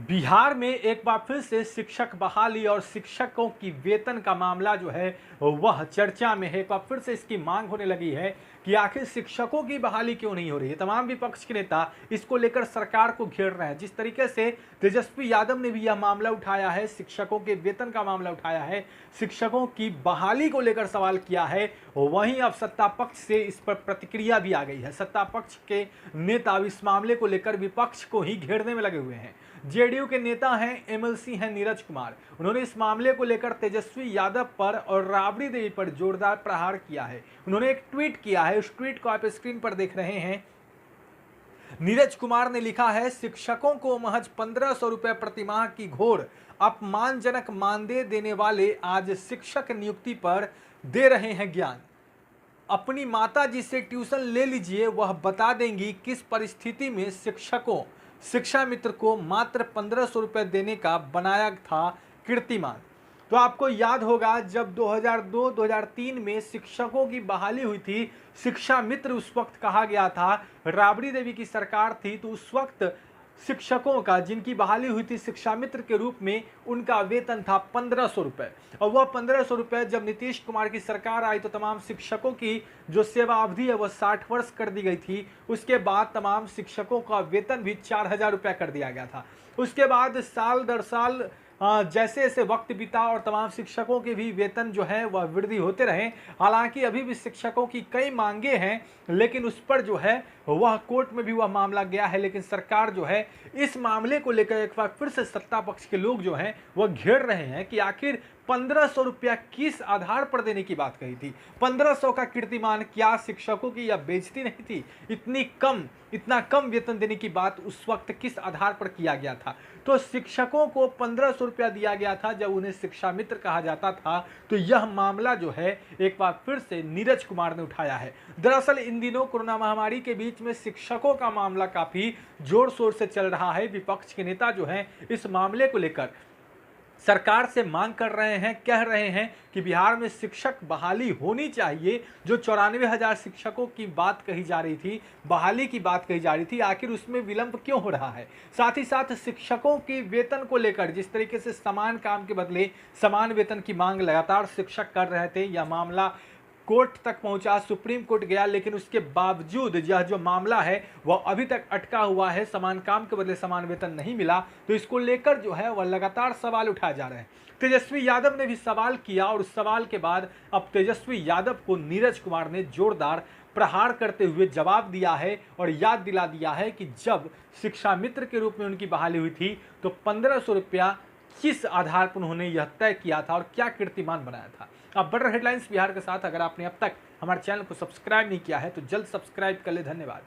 बिहार में एक बार फिर से शिक्षक बहाली और शिक्षकों की वेतन का मामला जो है वह चर्चा में है। एक बार फिर से इसकी मांग होने लगी है कि आखिर शिक्षकों की बहाली क्यों नहीं हो रही है। तमाम विपक्ष के नेता इसको लेकर सरकार को घेर रहे हैं। जिस तरीके से तेजस्वी यादव ने भी यह मामला उठाया है, शिक्षकों के वेतन का मामला उठाया है, शिक्षकों की बहाली को लेकर सवाल किया है, वहीं अब सत्ता पक्ष से इस पर प्रतिक्रिया भी आ गई है। सत्ता पक्ष के नेता इस मामले को लेकर विपक्ष को ही घेरने में लगे हुए हैं। जेडीयू के नेता हैं, एमएलसी हैं नीरज कुमार। उन्होंने इस मामले को लेकर तेजस्वी यादव पर और राबड़ी देवी पर जोरदार प्रहार किया है। उन्होंने एक ट्वीट किया है, उस ट्वीट को आप स्क्रीन पर देख रहे हैं। नीरज कुमार ने लिखा है, शिक्षकों को महज 1500 रुपए प्रतिमाह की घोर अपमानजनक मानदेय देने वाले आज शिक्षक नियुक्ति पर दे रहे हैं ज्ञान। अपनी माता जी से ट्यूशन ले लीजिए, वह बता देंगी किस परिस्थिति में शिक्षकों शिक्षा मित्र को मात्र 1500 रुपये देने का बनाया था कीर्तिमान। तो आपको याद होगा जब 2002-2003 में शिक्षकों की बहाली हुई थी, शिक्षा मित्र उस वक्त कहा गया था, राबड़ी देवी की सरकार थी, तो उस वक्त शिक्षकों का जिनकी बहाली हुई थी शिक्षा मित्र के रूप में, उनका वेतन था 1500 रुपये। और वह 1500 रुपये जब नीतीश कुमार की सरकार आई तो तमाम शिक्षकों की जो सेवा अवधि है वह 60 वर्ष कर दी गई थी। उसके बाद तमाम शिक्षकों का वेतन भी 4000 रुपये कर दिया गया था। उसके बाद साल दर साल जैसे जैसे वक्त बीता और तमाम शिक्षकों के भी वेतन जो है वह वृद्धि होते रहे। हालांकि अभी भी शिक्षकों की कई मांगे हैं, लेकिन उस पर जो है वह कोर्ट में भी वह मामला गया है। लेकिन सरकार जो है इस मामले को लेकर एक बार फिर से सत्ता पक्ष के लोग जो हैं वह घेर रहे हैं कि आखिर 1500 रुपया किस आधार पर देने की बात कही थी। 1500 का कीर्तिमान, क्या शिक्षकों की यह बेइज्जती नहीं थी? इतना कम वेतन देने की बात उस वक्त किस आधार पर किया गया था? तो शिक्षकों को 1500 रुपया दिया गया था जब उन्हें शिक्षा मित्र कहा जाता था। तो यह मामला जो है एक बार फिर से नीरज कुमार ने उठाया है। दरअसल इन दिनों कोरोना महामारी के बीच में शिक्षकों का मामला काफी जोर शोर से चल रहा है। विपक्ष के नेता जो हैं इस मामले को लेकर सरकार से मांग कर रहे हैं, कह रहे हैं कि बिहार में शिक्षक बहाली होनी चाहिए। जो 94,000 शिक्षकों की बात कही जा रही थी, बहाली की बात कही जा रही थी, आखिर उसमें विलंब क्यों हो रहा है? साथ ही साथ शिक्षकों की वेतन को लेकर जिस तरीके से समान काम के बदले समान वेतन की मांग लगातार शिक्षक कर रहे थे, यह मामला कोर्ट तक पहुंचा, सुप्रीम कोर्ट गया, लेकिन उसके बावजूद यह जो मामला है वह अभी तक अटका हुआ है। समान काम के बदले समान वेतन नहीं मिला, तो इसको लेकर जो है वह लगातार सवाल उठाए जा रहे हैं। तेजस्वी यादव ने भी सवाल किया और उस सवाल के बाद अब तेजस्वी यादव को नीरज कुमार ने जोरदार प्रहार करते हुए जवाब दिया है और याद दिला दिया है कि जब शिक्षा मित्र के रूप में उनकी बहाली हुई थी तो 1500 रुपया किस आधार पर उन्होंने यह तय किया था और क्या कीर्तिमान बनाया था। आप बढ़ रहे हेडलाइंस बिहार के साथ अगर आपने अब तक हमारे चैनल को सब्सक्राइब नहीं किया है तो जल्द सब्सक्राइब कर ले। धन्यवाद।